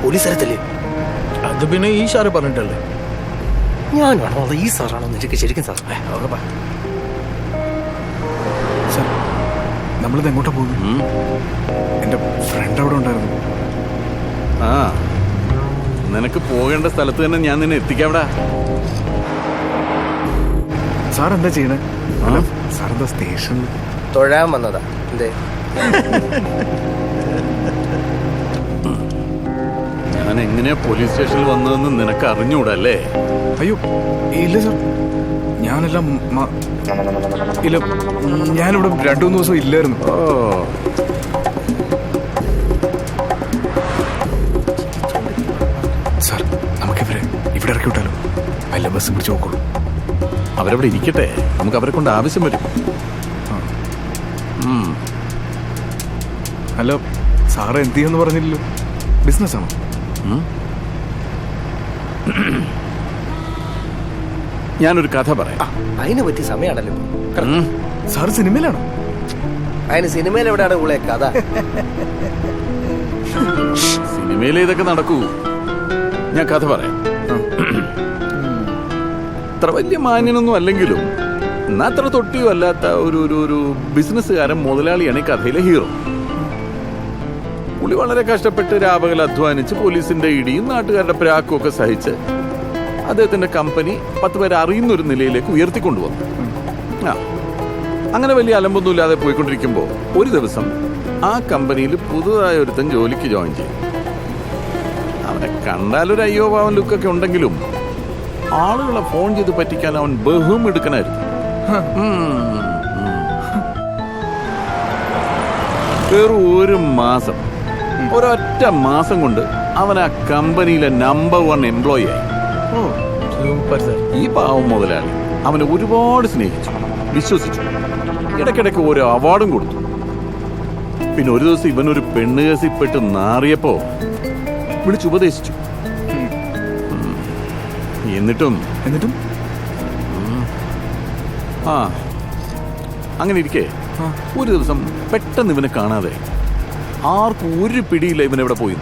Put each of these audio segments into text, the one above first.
പോലീസുകാരത്തല്ലേ? അത് പിന്നെ ഈ സാറ് പറഞ്ഞിട്ടല്ലേ. ഞാനാണോ അത് ഈ സാറാണോ നിനക്ക് ശരിക്കും സാർ? സാർ, നമ്മളിത് എങ്ങോട്ടാ പോകുന്നു? എൻ്റെ ഫ്രണ്ട് അവിടെ ഉണ്ടായിരുന്നു. ആ, നിനക്ക് പോകേണ്ട സ്ഥലത്ത് തന്നെ ഞാൻ നിന്നെ എത്തിക്കാവിടാ. സാർ എന്താ ചെയ്യണേ? സാർ എന്താ സ്റ്റേഷനിൽ തൊഴാൻ വന്നതാ? എന്തേ? ഞാൻ എങ്ങനെയാ പോലീസ് സ്റ്റേഷനിൽ വന്നതെന്ന് നിനക്ക് അറിഞ്ഞൂടല്ലേ? അയ്യോ ഇല്ല സാർ, ഞാനെല്ലാം ഇല്ല, ഞാനിവിടെ 2-3 ദിവസം ഇല്ലായിരുന്നു. ഓ, സാർ, നമുക്കിവരെ ഇവിടെ ഇറക്കി വിട്ടാലോ? വല്ല ബസ് പിടിച്ച് നോക്കുള്ളൂ. അവരവിടെ ഇരിക്കട്ടെ, നമുക്ക് അവരെ കൊണ്ട് ആവശ്യം വരും. അല്ല, സാറ് എന്ത് ചെയ്യുമെന്ന് പറഞ്ഞില്ലല്ലോ. ബിസിനസ്സാണോ? ഞാനൊരു കഥ പറയാം. അതിനെ പറ്റി സമയമാണല്ലോ. സാറ് സിനിമയിലാണോ? അതിന് സിനിമയിൽ എവിടെയാണ് ഉള്ളേ കഥ? സിനിമയിലെ ഇതൊക്കെ നടക്കൂ. ഞാൻ കഥ പറയാം. അത്ര വലിയ മാന്യനൊന്നും അല്ലെങ്കിലും എന്നാ അത്ര തൊട്ടിയോ അല്ലാത്ത ഒരു ബിസിനസ്സുകാരൻ മുതലാളിയാണ് ഈ കഥയിലെ ഹീറോ. പുള്ളി വളരെ കഷ്ടപ്പെട്ട് രാപകൽ അധ്വാനിച്ച് പോലീസിന്റെ ഇടിയും നാട്ടുകാരുടെ പ്രാക്കും ഒക്കെ സഹിച്ച് അദ്ദേഹത്തിന്റെ കമ്പനി 10 പേരെ അറിയുന്ന ഒരു നിലയിലേക്ക് ഉയർത്തിക്കൊണ്ടുവന്നു. അങ്ങനെ വലിയ അലമ്പൊന്നുമില്ലാതെ പോയിക്കൊണ്ടിരിക്കുമ്പോൾ ഒരു ദിവസം ആ കമ്പനിയിൽ പുതുതായ ഒരുത്തൻ ജോലിക്ക് ജോയിൻ ചെയ്തു. അവനെ കണ്ടാലൊരു അയ്യോ പാവൻ ലുക്കൊക്കെ ഉണ്ടെങ്കിലും ആളുകളെ ഫോൺ ചെയ്ത് പറ്റിക്കാൻ അവൻ ബഹും എടുക്കണായിരുന്നു. വെറും ഒരൊറ്റ മാസം കൊണ്ട് അവൻ ആ കമ്പനിയിലെ നമ്പർ 1 എംപ്ലോയി ആയി. ഈ പാവം മുതലാളി അവനെ ഒരുപാട് സ്നേഹിച്ചു, വിശ്വസിച്ചു, ഇടയ്ക്കിടയ്ക്ക് ഓരോ അവാർഡും കൊടുത്തു. പിന്നെ ഒരു ദിവസം ഇവനൊരു പെണ്ണ് കേസിൽപ്പെട്ട് നാറിയപ്പോ വിളിച്ചുപദേശിച്ചു. എന്നിട്ടും അങ്ങനെ ഇരിക്കെ ഒരു ദിവസം പെട്ടെന്ന് ഇവനെ കാണാതെ ആർക്കും ഒരു പിടിയില്ല ഇവനെവിടെ പോയി.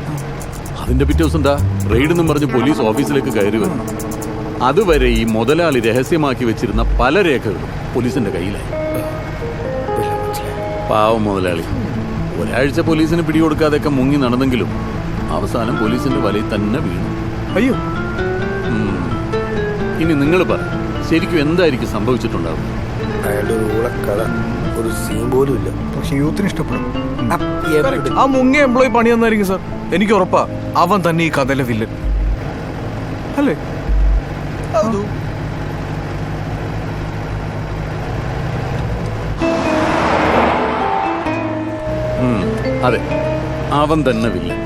അതിന്റെ പിറ്റേ ദിവസം എന്താ റെയ്ഡെന്നും പറഞ്ഞ് പോലീസ് ഓഫീസിലേക്ക് കയറി വന്നു. അതുവരെ ഈ മുതലാളി രഹസ്യമാക്കി വെച്ചിരുന്ന പല രേഖകളും പോലീസിന്റെ കയ്യിലായി. പാവം മുതലാളി ഒരാഴ്ച പോലീസിന് പിടികൊടുക്കാതെയൊക്കെ മുങ്ങി നടന്നെങ്കിലും അവസാനം പോലീസിന്റെ വലയിൽ തന്നെ വീണു. അയ്യോ, ഇനി നിങ്ങൾ പറ, ശരിക്കും എന്തായിരിക്കും സംഭവിച്ചിട്ടുണ്ടാവും? അയാളുടെ കഥ ഒരു സീൻ പോലും ഇല്ല. പക്ഷെ യൂത്തിന് ഇഷ്ടപ്പെടും. ആ മുങ്ങിയ എംപ്ലോയി പണി തന്നായിരിക്കും സാർ. എനിക്ക് ഉറപ്പാ അവൻ തന്നെ ഈ കഥയിലെ വില്ലൻ അല്ലേ? അതെ, അവൻ തന്നെ വില്ലൻ.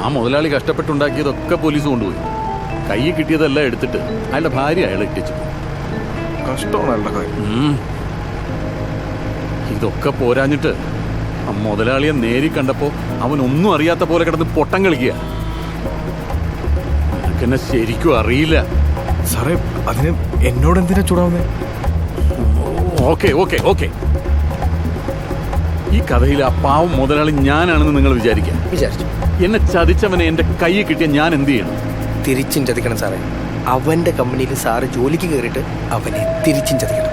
ആ മുതലാളി കഷ്ടപ്പെട്ടുണ്ടാക്കിയതൊക്കെ പോലീസ് കൊണ്ടുപോയി. കയ്യിൽ കിട്ടിയതെല്ലാം എടുത്തിട്ട് അയാളുടെ ഭാര്യ അയാളെ ഇട്ടിച്ചു. കഷ്ടമാണ് അയാളുടെ കാര്യം. ഇതൊക്കെ പോരാഞ്ഞിട്ട് ആ മുതലാളിയെ നേരി കണ്ടപ്പോ അവൻ ഒന്നും അറിയാത്ത പോലെ കിടന്ന് പൊട്ടം കളിക്കുക. എനിക്കെന്നെ ശരിക്കും അറിയില്ല സാറേ. അതിന് എന്നോട് എന്തിനാ ചൂടാവുന്നേ? ഓക്കെ ഈ കഥയിൽ ആ പാവം മുതലാളി ഞാനാണെന്ന് നിങ്ങൾ വിചാരിച്ചു. എന്നെ ചതിച്ചവനെ എന്റെ കയ്യിൽ കിട്ടിയ ഞാൻ എന്ത് ചെയ്യണം? തിരിച്ചും ചതിക്കണം സാറേ. അവന്റെ കമ്പനിയിൽ സാറ് ജോലിക്ക് കയറിയിട്ട് അവനെ തിരിച്ചും ചതിക്കണം.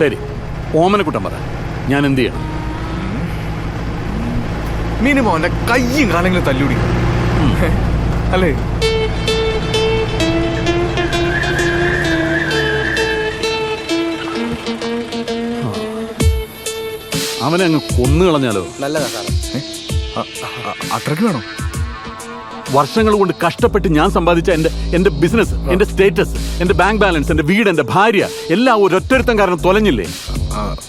ശരി, ഓമനക്കുട്ടൻ പറ, ഞാൻ എന്ത് ചെയ്യണം? മിനിമം അവന്റെ കയ്യും കാലെങ്കിലും തല്ലുപിടി അല്ലേ? അവനെ അങ്ങ് കൊന്നു കളഞ്ഞാലോ? നല്ലതാ സാറേ. അത്രയ്ക്ക് വേണോ? വർഷങ്ങൾ കൊണ്ട് കഷ്ടപ്പെട്ട് ഞാൻ സമ്പാദിച്ച എന്റെ ബിസിനസ്, എന്റെ സ്റ്റേറ്റസ്, എന്റെ ബാങ്ക് ബാലൻസ്, എന്റെ വീട്, എന്റെ ഭാര്യ എല്ലാം ഒരൊറ്റൊരുത്തം കാരണം തൊലഞ്ഞില്ലേ?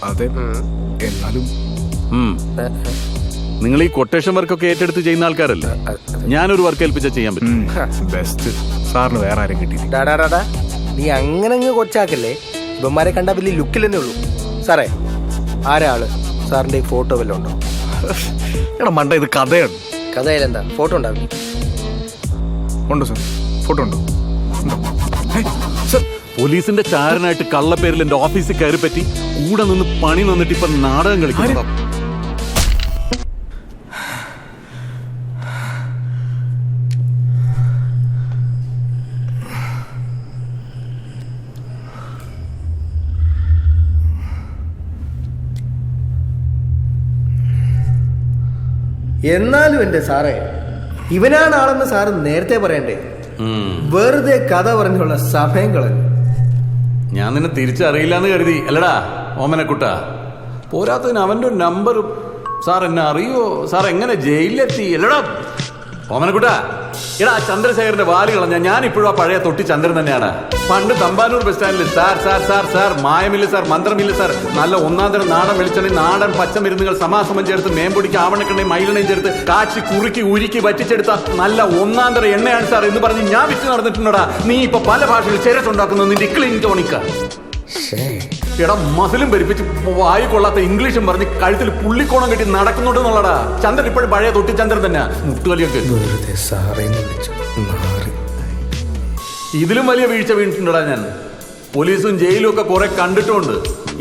അതെ, എന്നാലും നിങ്ങൾ ഈ കൊട്ടേഷൻ വർക്കൊക്കെ ഏറ്റെടുത്ത് ചെയ്യുന്ന ആൾക്കാരല്ല. ഞാനൊരു വർക്ക് ഏൽപ്പിച്ചാൽ ചെയ്യാൻ പറ്റും. ബെസ്റ്റ്. സാറിന് വേറെ ആരും കിട്ടിയില്ല. നീ അങ്ങനെ അങ്ങ് കൊച്ചാക്കല്ലേ. ഇവന്മാരെ കണ്ടാൽ വലിയ ലുക്കിൽ തന്നെ ഉള്ളൂ. സാറേ, ആരാ ആള്? സാറിൻ്റെ ഈ ഫോട്ടോ വല്ലതും ഉണ്ടോ? എടാ മണ്ട, ഇത് കഥയാണ്. കഥയിലെന്താ? ഫോട്ടോ ഉണ്ടാവില്ല? ഉണ്ടോ സാർ? ഫോട്ടോ ഉണ്ടോ? സർ, പോലീസിന്റെ ചാരനായിട്ട് കള്ളപ്പേരിൽ എന്റെ ഓഫീസിൽ കയറി പറ്റി കൂടെ നിന്ന് പണി നിന്നിട്ട് ഇപ്പൊ നാടകം കളിക്കുന്നു. എന്നാലും എൻ്റെ സാറേ, ഇവനാണ് ആളെന്ന് സാറ് നേരത്തെ പറയണ്ടേ? വെറുതെ കഥ പറഞ്ഞുള്ള സമയം കളഞ്ഞു. ഞാൻ നിന്നെ തിരിച്ചറിയില്ല എന്ന് കരുതി അല്ലടാ ഓമനക്കുട്ട. പോരാത്തതിന് അവന്റെ ഒരു നമ്പർ സാർ എന്നെ അറിയോ? സാർ എങ്ങനെ ജയിലിലെത്തി അല്ലടാ ഓമനക്കുട്ട? എടാ ചന്ദ്രശേഖരന്റെ വാല് കളഞ്ഞ ഞാൻ ഇപ്പോഴും ആ പഴയ തൊട്ടി ചന്ദ്രൻ തന്നെയാണ്. പണ്ട് തമ്പാനൂർ ബസ് സ്റ്റാൻഡിൽ സാർ സാർ സാർ സാർ മായമില്ല സാർ, മന്ത്രമില്ല സാർ, നല്ല ഒന്നാന്തരം നാടൻ വെളിച്ചെണ്ണ, നാടൻ പച്ചമരുന്നുകൾ സമാസമം ചേർത്ത് മേമ്പൊടിക്ക് ആവണക്കെണ്ണയും മയിലെണ്ണയും ചേർത്ത് കാച്ചി കുറുക്കി ഉരുക്കി വറ്റിച്ചെടുത്ത നല്ല ഒന്നാന്തര എണ്ണയാണ് സാർ എന്ന് പറഞ്ഞ് ഞാൻ വിറ്റ് നടന്നിട്ടുണ്ടടാ. നീ ഇപ്പൊ പല ഭാഷകളിൽ ചേരച്ചുണ്ടാക്കുന്നു നിന്റെ ക്ലീൻ ടോണിക്ക. എടാ മസിലും ഭരിപ്പിച്ച് വായി കൊള്ളാത്ത ഇംഗ്ലീഷും പറഞ്ഞ് കഴുത്തിൽ പുള്ളിക്കോണം കെട്ടി നടക്കുന്നുണ്ടെന്നുള്ളടാ. ചന്ദ്രൻ ഇപ്പോഴും പഴയ തൊട്ടി ചന്ദ്രൻ തന്നെ. മുട്ടുകലിയൊക്കെ ഇതിലും വലിയ വീഴ്ച വീണിട്ടുണ്ടടാ ഞാൻ. പോലീസും ജയിലും ഒക്കെ കുറെ കണ്ടിട്ടുമുണ്ട്.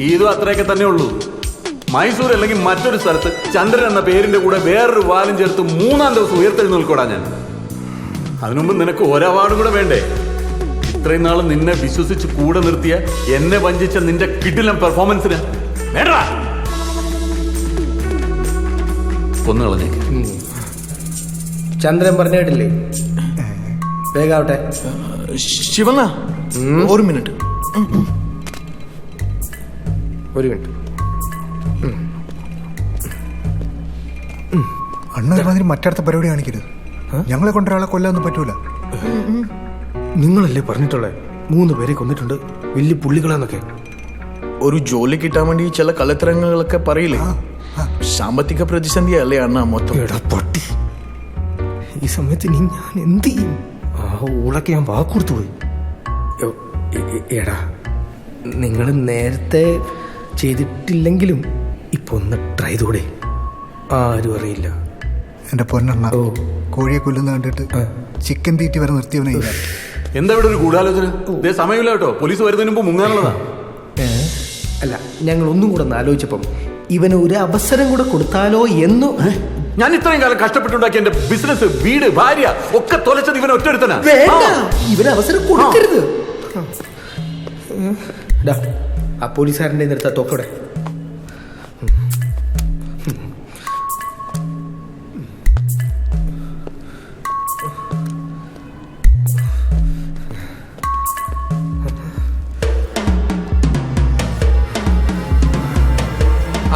ഇതും അത്രയൊക്കെ തന്നെ ഉള്ളൂ. മൈസൂർ അല്ലെങ്കിൽ മറ്റൊരു സ്ഥലത്ത് ചന്ദ്രൻ എന്ന പേരിന്റെ കൂടെ വേറൊരു വാലും ചേർത്ത് 3-ാം ദിവസം ഉയർത്തെഴുന്നേൽക്കൂടാ ഞാൻ. അതിനുമുമ്പ് നിനക്ക് ഒരു അവാർഡും കൂടെ വേണ്ടേ? ഇത്രയും നാളും നിന്നെ വിശ്വസിച്ച് കൂടെ നിർത്തിയ, എന്നെ വഞ്ചിച്ച നിന്റെ കിടിലം പെർഫോമൻസിന് വേണ്ട കൊന്നു കളഞ്ഞേക്ക്. ചന്ദ്രൻ പറഞ്ഞിട്ടില്ലേ? വേഗാവട്ടെ. ശിവണ്ണ, ഒരു മിനിറ്റ്. അണ്ണ ഒരുമാതിരി മറ്റടുത്ത പരിപാടി കാണിക്കരുത്. ഞങ്ങളെ കൊണ്ടൊരാളെ കൊല്ലാനൊന്നും പറ്റൂല. നിങ്ങളല്ലേ പറഞ്ഞിട്ടുള്ളേ 3 പേരെ കൊന്നിട്ടുണ്ട്, വലിയ പുള്ളികളാന്നൊക്കെ. ഒരു ജോലി കിട്ടാൻ വേണ്ടി ചില കള്ളത്തരങ്ങളൊക്കെ പറയില്ലേ? സാമ്പത്തിക പ്രതിസന്ധി അല്ലേ അണ്ണ മൊത്തം. എടാ പട്ടി, ഈ സമയത്ത് നീ ഞാൻ എന്ത് ചെയ്യും? ആ ഊളൊക്കെ ഞാൻ വാക്കുകൊടുത്തു പോയി. എടാ, നിങ്ങൾ നേരത്തെ ചെയ്തിട്ടില്ലെങ്കിലും ഇപ്പൊ ഒന്ന് ട്രൈ ചെയ്തൂടെ? ആരും അറിയില്ല. എന്റെ പൊന്നെണ്ണ, കോഴിയെ കൊല്ലുന്ന കണ്ടിട്ട് ചിക്കൻ തീറ്റി വരെ നിർത്തിയവനെ. എന്താ ഇവിടെ ഒരു ഗൂഢാലോചന? ഇതേ സമയമില്ല കേട്ടോ, പോലീസ് വരുന്നതിന് മുമ്പ് മുങ്ങാനുള്ളതാ. അല്ല, ഞങ്ങൾ ഒന്നും കൂടെ ഒന്ന് ആലോചിച്ചപ്പം ഇവന് ഒരു അവസരം കൂടെ കൊടുത്താലോ എന്ന്. ഞാൻ ഇത്രയും കാലം കഷ്ടപ്പെട്ടുണ്ടാക്കിയ എന്റെ ബിസിനസ്, വീട്, ഭാര്യ ഒക്കെ തൊലച്ചത് ഇവൻ ഒറ്റെടുത്തനാ. ഇവന് അവസരം കൊടുക്കരുത്. ആ പോലീസുകാരൻ്റെ നിർത്താ തോക്കോടെ.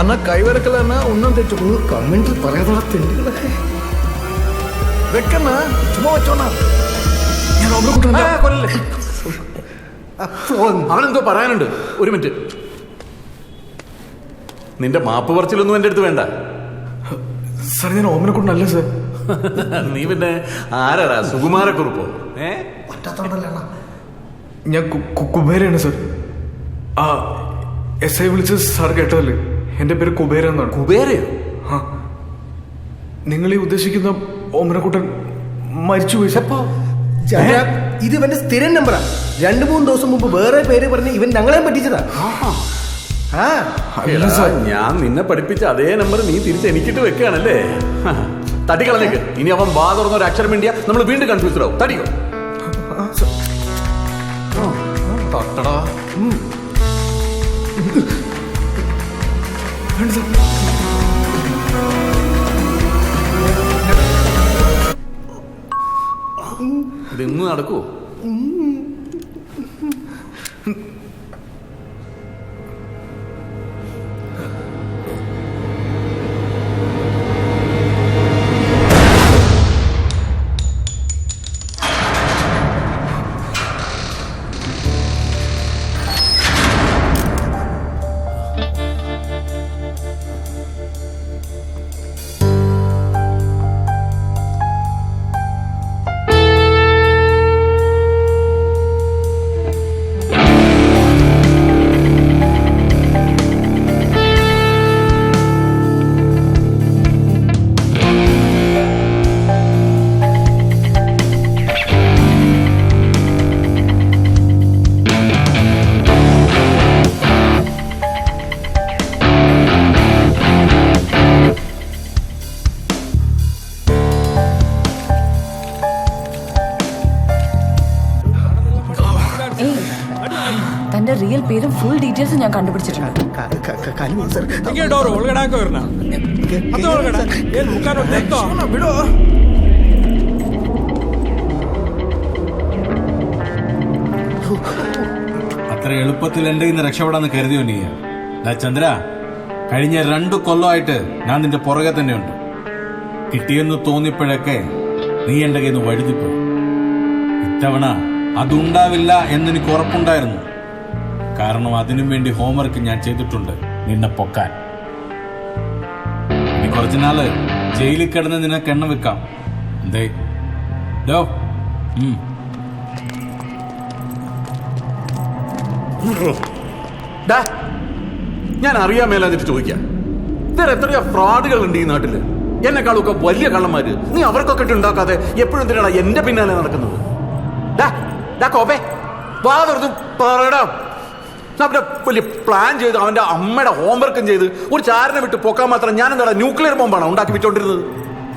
അണ്ണ കൈവരക്കല ഒന്നും തെറ്റു കമന്റിൽ പറയാതെ തെണ്ടുകളെ വെക്കണ്ണ, ചുമ്മാ വെച്ചോണ. അവനെന്തോ പറയാനുണ്ട്. ഒരു മിനിറ്റ്. നിന്റെ മാപ്പ് പറച്ചിലൊന്നും എന്റെ അടുത്ത് വേണ്ട. സാർ, ഞാൻ ഓമനക്കുട്ടനല്ല സാർ. നീ പിന്നെ ആരാടാ? സുകുമാരക്കുറുപ്പോ? ഞാൻ കുബേരയാണ് സാർ. ആ SI വിളിച്ച് സാർ കേട്ടതല്ലേ? എന്റെ പേര് കുബേര എന്നാണ്. കുബേരയോ? നിങ്ങൾ ഈ ഉദ്ദേശിക്കുന്ന ഓമനക്കുട്ടൻ മരിച്ചുപോയി. ഇത് ഇവന്റെ സ്ഥിരം നമ്പറാ. 2-3 ദിവസം മുമ്പ് വേറെ പേര് പറഞ്ഞ് ഇവൻ ഞങ്ങളെ പറ്റിച്ചതാ. ഞാൻ നിന്നെ പഠിപ്പിച്ച അതേ നമ്പർ നീ തിരിച്ച് എനിക്കിട്ട് വെക്കുകയാണല്ലേ? തട്ടിക്കളഞ്ഞേക്ക്. ഇനി അവൻ വാ തുറന്ന ഒരു അക്ഷരം വേണ്ടിയാ നമ്മൾ വീണ്ടും കൺഫ്യൂസ്ഡ് ആവും. തടിക്കോ തട്ടടാ. ഇതൊന്നും നടക്കുവോ? തന്റെ റിയൽ പേരും ഫുൾ ഡീറ്റെയിൽസും ഞാൻ ಕண்டுಬಿಡಿಸಿട്ടുണ്ട്. ಕಲಿಮಾ ಸರ್ ಡೋರ್ ಒಳಗಡೆ ಹಾಕೋ ಇವ್ರನ್ನ ಅದು ಒಳಗಡೆ ಏನ್ ಮುಖ ನೋಡ್ತಾ ಬಿಡು. അത്ര എളുപ്പത്തിൽ എന്റെ ഇന്ന് രക്ഷപ്പെടാന്ന് കരുതിയോ നീ? ചന്ദ്ര, കഴിഞ്ഞ 2 കൊല്ലമായിട്ട് ഞാൻ നിന്റെ പുറകെ തന്നെയുണ്ട്. കിട്ടിയെന്ന് തോന്നിയപ്പോഴൊക്കെ നീ എന്റെ കയ്യിൽ നിന്ന് വഴുതിപ്പോയി. ഇത്തവണ അതുണ്ടാവില്ല എന്നെനിക്ക് ഉറപ്പുണ്ടായിരുന്നു. കാരണം അതിനും വേണ്ടി ഹോംവർക്ക് ഞാൻ ചെയ്തിട്ടുണ്ട് നിന്നെ പൊക്കാൻ. ഇനി കുറച്ചുനാള് ജയിലിൽ കിടന്ന് നിനക്ക് എണ്ണ വെക്കാം. എന്തേ ഡോ? ഞാൻ അറിയാൻ മേലാഞ്ഞിട്ട് ചോദിക്കാം, വേറെ എത്രയോ ഫ്രോഡുകളുണ്ട് ഈ നാട്ടില്. എന്നെക്കാളൊക്കെ വലിയ കള്ളന്മാര്. നീ അവർക്കൊക്കെ ഇട്ട് ഉണ്ടാക്കാതെ എപ്പോഴും എന്തിനാണ് എന്റെ പിന്നാലെ നടക്കുന്നത്? കോപ്പേ വാ തുറന്നു പറയടാ. അവന്റെ വലിയ പ്ലാൻ ചെയ്ത് അവന്റെ അമ്മയുടെ ഹോംവർക്കും ചെയ്ത് ഒരു ചാരനെ വിട്ട് പൊക്കാൻ മാത്രം ഞാൻ എന്താ ന്യൂക്ലിയർ ബോംബാണോ ഉണ്ടാക്കി വിട്ടോണ്ടിരുന്നത്?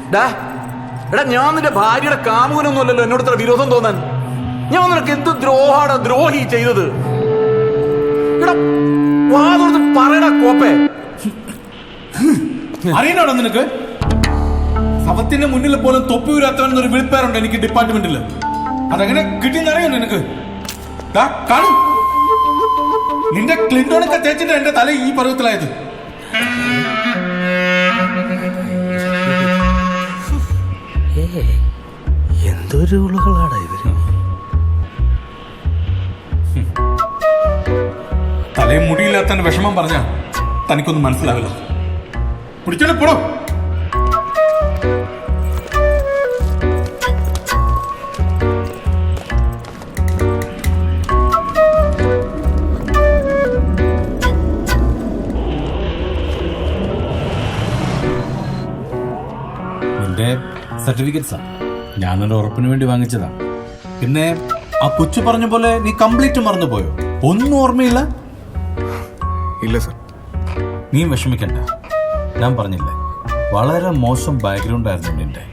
എടാ, ഞാൻ നിന്റെ ഭാര്യയുടെ കാമുകനൊന്നും അല്ലല്ലോ എന്നോട് ഇത്ര വിരോധം തോന്നാൻ. ഞാൻ നിനക്ക് എന്ത് ദ്രോഹി ചെയ്തത്? എടാ വാ തുറന്ന് പറയടാ കോപ്പേ. അറിയണോ നിനക്ക്? ശവത്തിന്റെ മുന്നിൽ പോലും തൊപ്പി ഉയരാത്തവെന്നൊരു വിളിപ്പേരുണ്ട് എനിക്ക് ഡിപ്പാർട്ട്മെന്റിൽ. അതെങ്ങനെ കിട്ടിയെന്നറിയോ നിനക്ക്? കാണും, നിന്റെ ക്ലിന്റോണൊക്കെ തേച്ചിട്ട് എന്റെ തല ഈ പരുവത്തിലായത്. എന്തൊരു ഉളകളാണ് ഇവര്. തലയും മുടിയില്ലാത്ത വിഷമം പറഞ്ഞാ തനിക്കൊന്നും മനസ്സിലാവില്ല. പിടിച്ചോടെ പോടോ. നിന്റെ സർട്ടിഫിക്കറ്റ്സാ ഞാൻ നിന്റെ ഉറപ്പിന് വേണ്ടി വാങ്ങിച്ചതാ. പിന്നെ ആ കൊച്ചു പറഞ്ഞ പോലെ നീ കംപ്ലീറ്റ് മറന്നുപോയോ? ഒന്നും ഓർമ്മയില്ല? ഇല്ല സർ. നീ വിഷമിക്കണ്ട. ഞാൻ പറഞ്ഞില്ലേ, വളരെ മോശം ബാക്ക്ഗ്രൗണ്ട് ആയിരുന്നു നിന്റെ.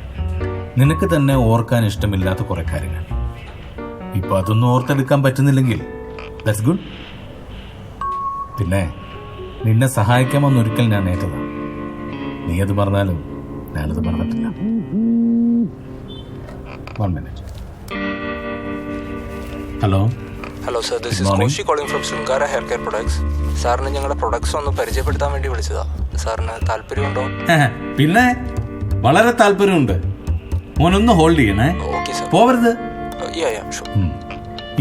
നിനക്ക് തന്നെ ഓർക്കാൻ ഇഷ്ടമില്ലാത്ത കുറെ കാര്യങ്ങൾ. ഇപ്പൊ അതൊന്നും ഓർത്തെടുക്കാൻ പറ്റുന്നില്ലെങ്കിൽ ദാറ്റ്സ് ഗുഡ്. പിന്നെ നിന്നെ സഹായിക്കാമെന്നൊരിക്കൽ ഞാൻ ഏറ്റതാ. നീ അത് പറഞ്ഞാലും ഞാനത് പറഞ്ഞിട്ടില്ല. 1 minute. Hello hello sir, this is Koshy calling from Shringara hair care products. സാറിന് ഞങ്ങളുടെ പ്രൊഡക്ട്സ് ഒന്ന് പരിചയപ്പെടുത്താൻ വേണ്ടി വിളിച്ചതാ. സാറിന് താല്പര്യമുണ്ടോ? പിന്നെ വളരെ താല്പര്യമുണ്ട്. മോനൊന്ന് ഹോൾഡ് ചെയ്യണേ. Okay sir. പോവരുത്. ഷുവർ.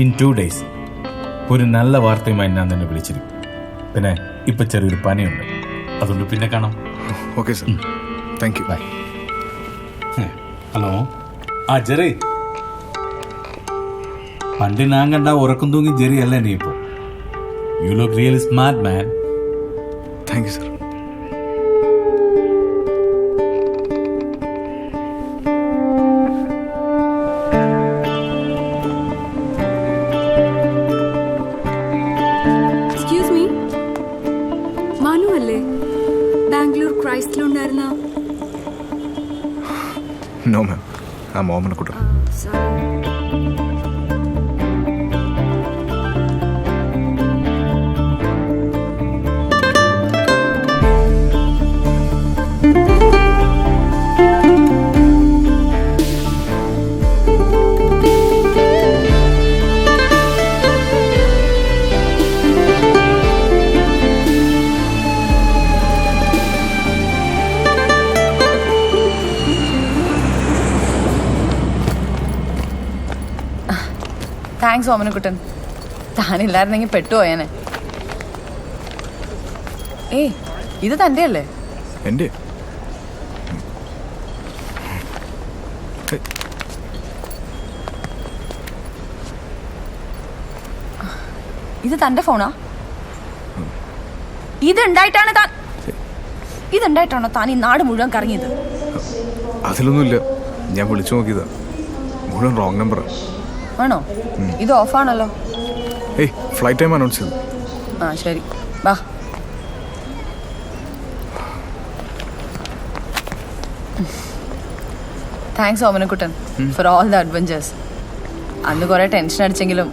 ഇൻ 2 days ഒരു നല്ല വാർത്തയുമായി ഞാൻ തന്നെ വിളിച്ചിരിക്കും. പിന്നെ ഇപ്പൊ ചെറിയൊരു പനിയുണ്ട്, അതുകൊണ്ട് പിന്നെ കാണാം. Okay sir, thank you. Bye. Hello. ആ ജെറി, പണ്ട് ഞാൻ കണ്ട ഉറക്കം തൂങ്ങി ജെറി അല്ല നീ ഇപ്പോ. You look really smart man. Thank you sir. Excuse me, Manu അല്ലേ? ബാംഗ്ലൂർ ക്രൈസ്റ്റിലുണ്ടായിരുന്ന? നോ മാം, ആ മോമനക്കുട്ടൻ. താങ്ക്സ് ഓമനക്കുട്ടൻ. താനില്ലായിരുന്നെങ്കിൽ പെട്ടുപോയനെ. ഏയ്, ഇത് തന്റെ അല്ലേ? എൻ്റെ ഇത് തന്റെ ഫോണാ? ഇതുണ്ടായിട്ടാണോ താൻ ഈ നാട് മുഴുവൻ കറങ്ങിയത്? അതിലൊന്നുമില്ല, ഞാൻ വിളിച്ചു നോക്കിയതാ. മുഴുവൻ റോങ് നമ്പറാ. ആണോ? ഇത് ഓഫാണല്ലോ. ഏയ്, ഫ്ലൈറ്റ് ടൈം അനൗൺസ് ചെയ്തു. ആ ശരി, വാ. Thanks Omanakuttan for all the adventures. അന്ന് കുറെ ടെൻഷൻ അടിച്ചെങ്കിലും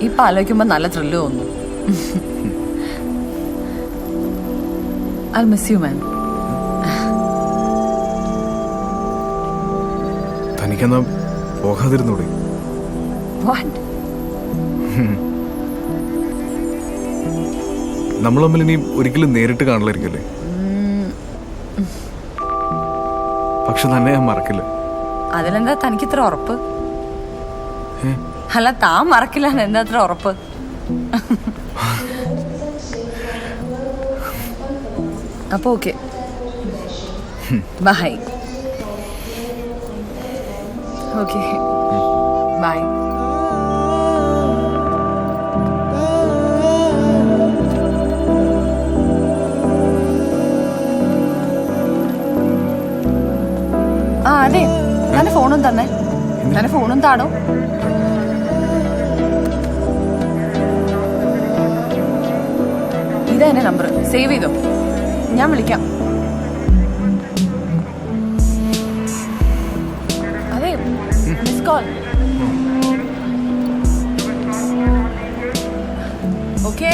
ഇപ്പൊ ആലോചിക്കുമ്പോ നല്ല ത്രില്ല് തോന്നുന്നു. I'll miss you, man. തനിക്കെന്നാ പോകാതിരുന്നൂടെ? What? നമ്മൾ തമ്മിൽ ഇനി ഒരിക്കലും നേരിട്ട് കാണില്ലായിരിക്കല്ലേ? പക്ഷെ തന്നെ ഞാൻ മറക്കില്ല. അതിലെന്താ തനിക്ക് ഇത്ര ഉറപ്പ്? അല്ല, താൻ മറക്കില്ല എന്താ അത്ര ഉറപ്പ്? അപ്പൊ ഓക്കെ, ബൈ. Okay, by. ആ അതെ, തന്റെ ഫോണും തന്നെ. തന്റെ ഫോണും താടോ. ഇതാ എന്റെ നമ്പർ, സേവ് ചെയ്തോ. ഞാൻ വിളിക്കാം. അതെ, മിസ് കോൾ. ഓക്കേ.